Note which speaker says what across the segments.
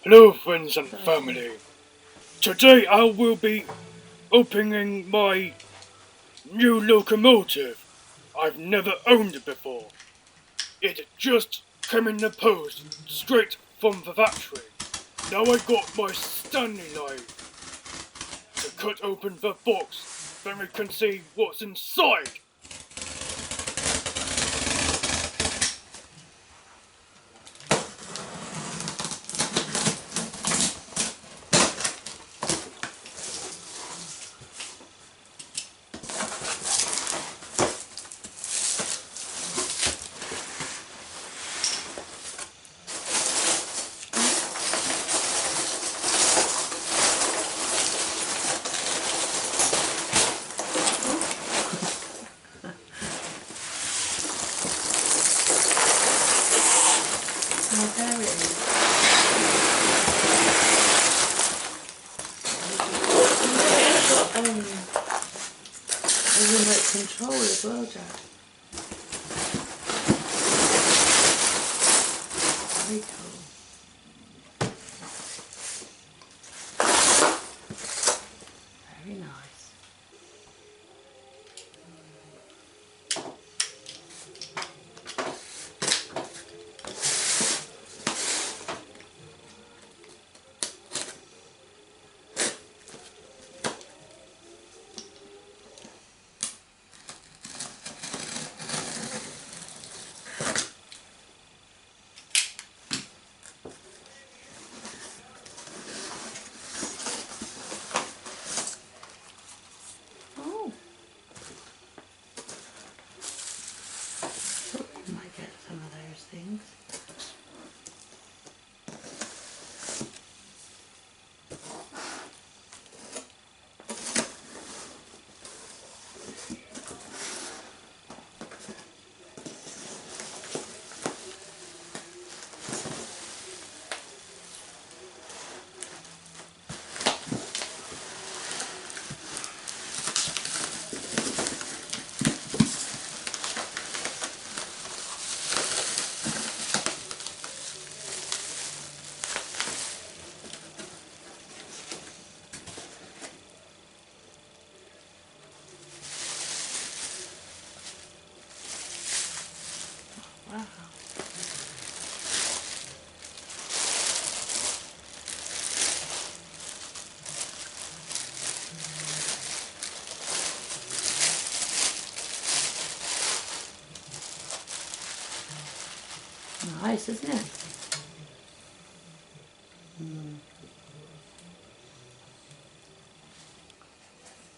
Speaker 1: Hello friends and family. Today I will be opening my new locomotive. I've never owned it before. It just came in the post straight from the factory. Now I got my Stanley knife to cut open the box, then we can see what's inside.
Speaker 2: Oh, there it is. It's got a remote control as well, Jack. Very cool. Very nice. Oh. Thought we might get some of those things. Wow. Nice, isn't it?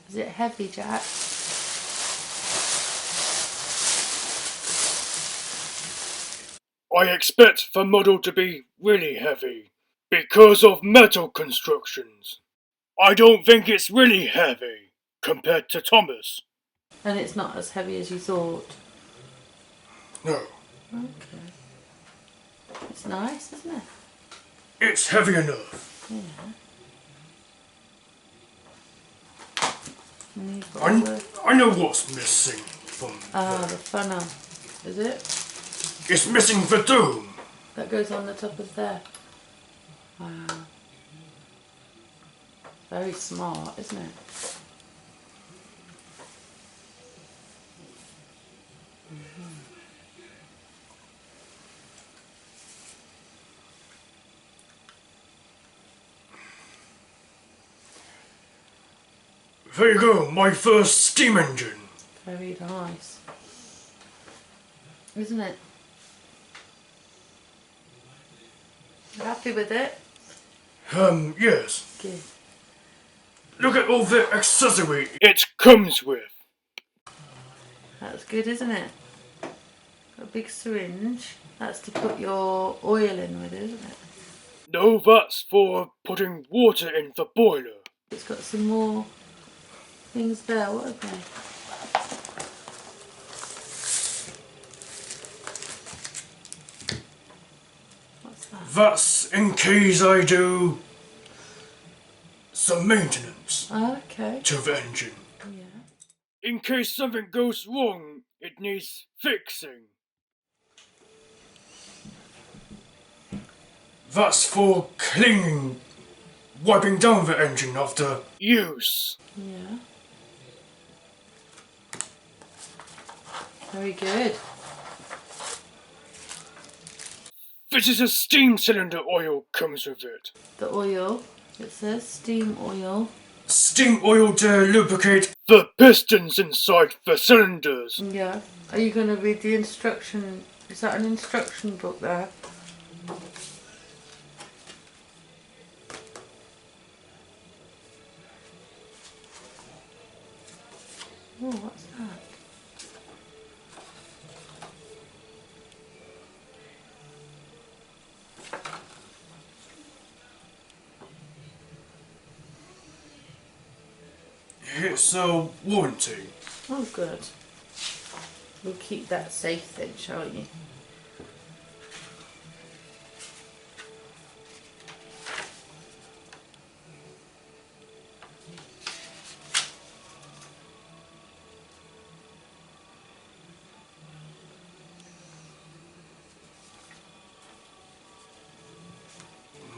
Speaker 2: Is it heavy, Jack?
Speaker 1: I expect the model to be really heavy because of metal constructions. I don't think it's really heavy compared to Thomas.
Speaker 2: And it's not as heavy as you thought.
Speaker 1: No.
Speaker 2: Okay. It's nice, isn't it?
Speaker 1: It's heavy enough.
Speaker 2: Yeah.
Speaker 1: I know what's missing from
Speaker 2: the funnel. Is it?
Speaker 1: It's missing the dome.
Speaker 2: That goes on the top of there. Wow. Very smart, isn't it?
Speaker 1: There you go, my first steam engine.
Speaker 2: Very nice. Isn't it? You happy with it?
Speaker 1: Yes.
Speaker 2: Good.
Speaker 1: Look at all the accessory it comes with.
Speaker 2: That's good, isn't it? Got a big syringe. That's to put your oil in with, isn't it?
Speaker 1: No, that's for putting water in the boiler.
Speaker 2: It's got some more things there. What are they? What's that?
Speaker 1: That's in case I do some maintenance
Speaker 2: Oh, okay.
Speaker 1: to the engine.
Speaker 2: Yeah.
Speaker 1: In case something goes wrong, it needs fixing. That's for cleaning, wiping down the engine after use.
Speaker 2: Yeah. Very good.
Speaker 1: This is a steam cylinder oil comes with it.
Speaker 2: The oil, it says steam oil.
Speaker 1: Steam oil to lubricate the pistons inside the cylinders.
Speaker 2: Yeah. Are you going to read the instruction? Is that an instruction book there? Oh, what's that?
Speaker 1: It's a warranty.
Speaker 2: Oh, good. We'll keep that safe then, shall we?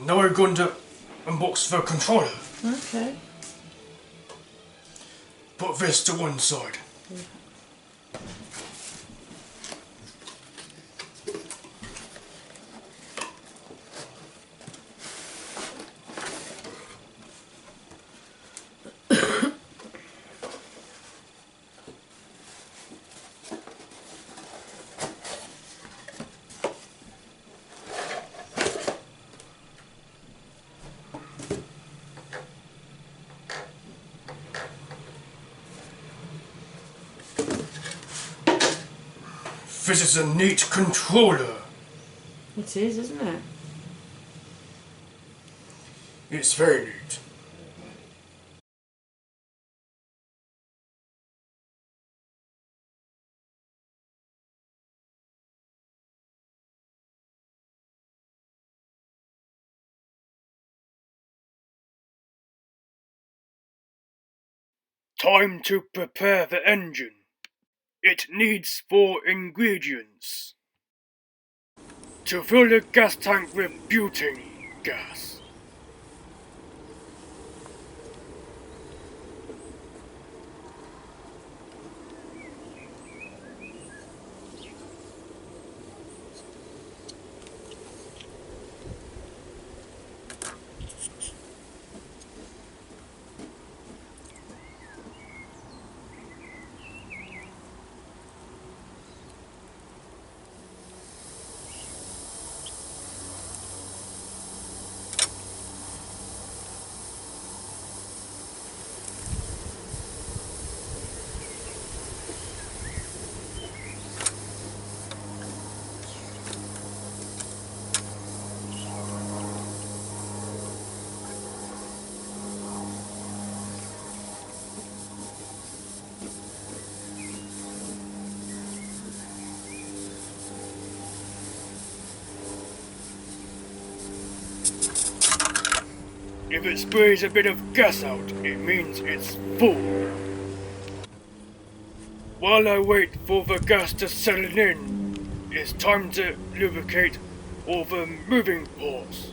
Speaker 1: Now we're going to unbox the controller.
Speaker 2: Okay.
Speaker 1: Put this to one side. This is a neat controller.
Speaker 2: It is, isn't it?
Speaker 1: It's very neat. Time to prepare the engine. It needs 4 ingredients. To fill the gas tank with butane gas. If it sprays a bit of gas out, it means it's full. While I wait for the gas to settle in, it's time to lubricate all the moving parts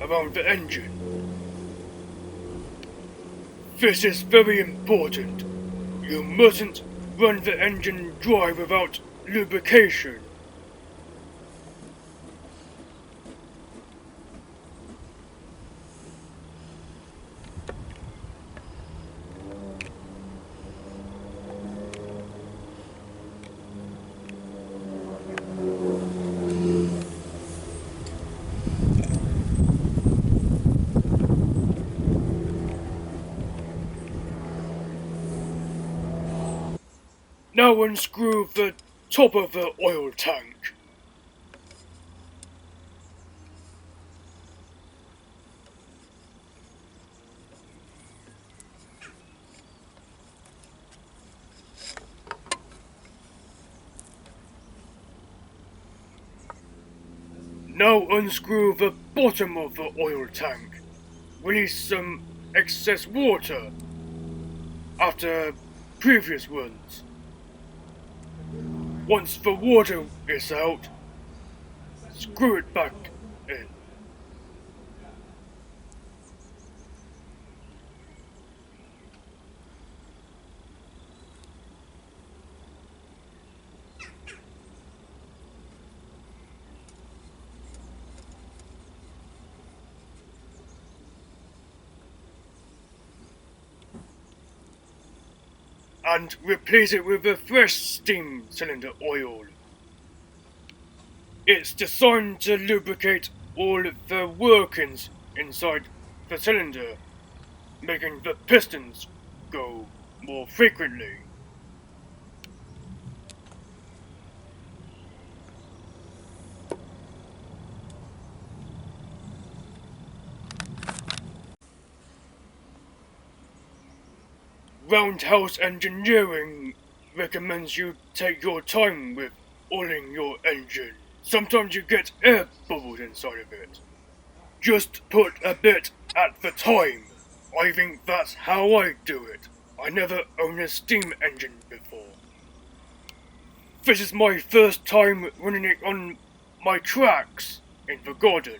Speaker 1: around the engine. This is very important. You mustn't run the engine dry without lubrication. Now unscrew the top of the oil tank. Now unscrew the bottom of the oil tank. Release some excess water after previous runs. Once the water is out, screw it back in. and replace it with a fresh steam cylinder oil. It's designed to lubricate all the workings inside the cylinder, making the pistons go more frequently. Roundhouse Engineering recommends you take your time with oiling your engine. Sometimes you get air bubbles inside of it. Just put a bit at the time. I think that's how I do it. I never owned a steam engine before. This is my first time running it on my tracks in the garden.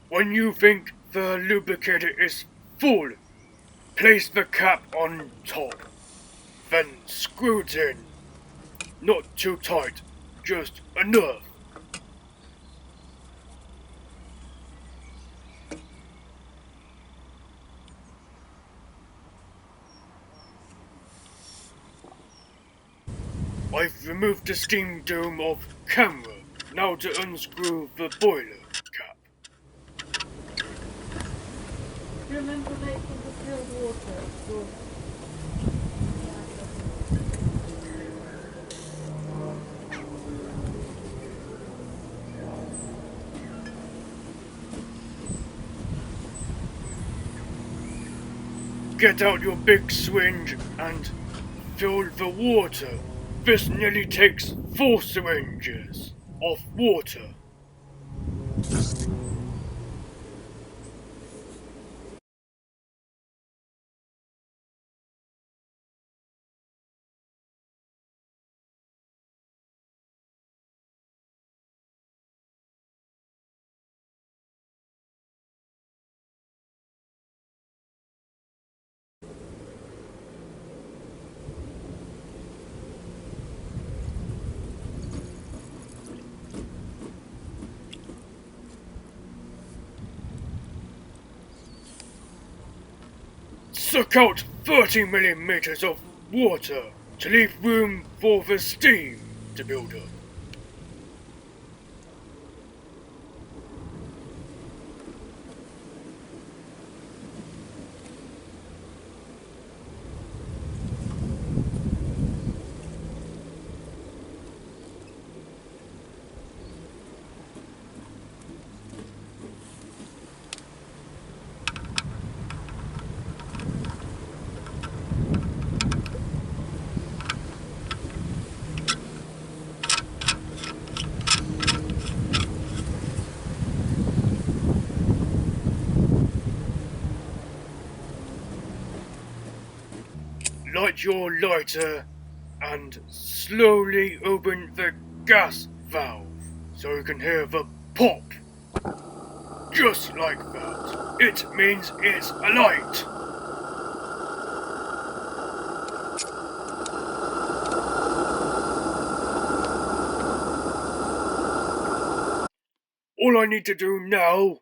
Speaker 1: When you think the lubricator is full, place the cap on top. Then screw it in. Not too tight, just enough. I've removed the steam dome off camera. Now to unscrew the boiler cap.
Speaker 2: Do you remember making the cold water?
Speaker 1: Get out your big syringe and fill the water. This nearly takes 4 syringes of water. Suck out 30 millimeters of water to leave room for the steam to build up. Light your lighter and slowly open the gas valve so you can hear the pop. Just like that. It means it's alight. All I need to do now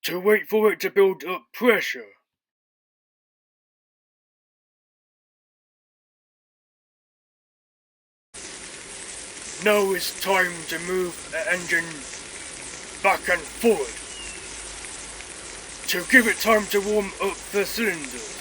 Speaker 1: to wait for it to build up pressure. Now it's time to move the engine back and forward to give it time to warm up the cylinders.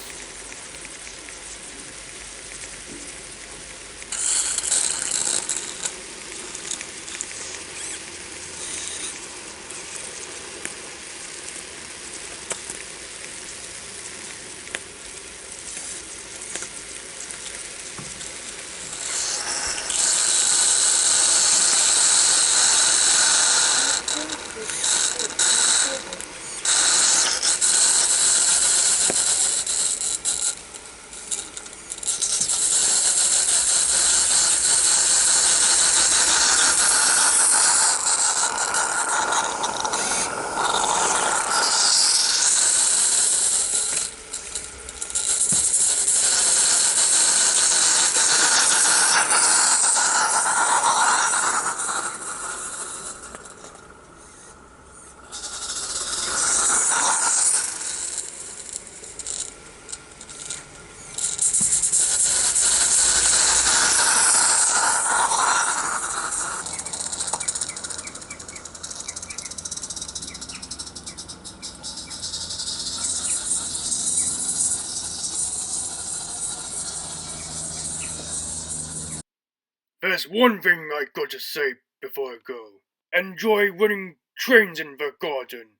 Speaker 1: there's one thing I gotta say before I go. Enjoy running trains in the garden.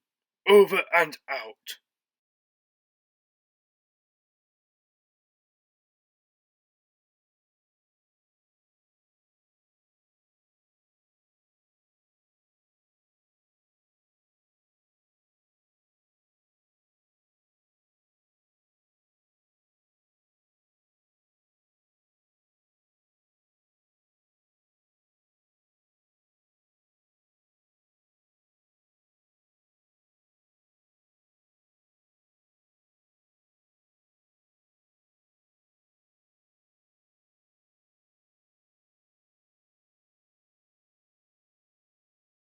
Speaker 1: Over and out.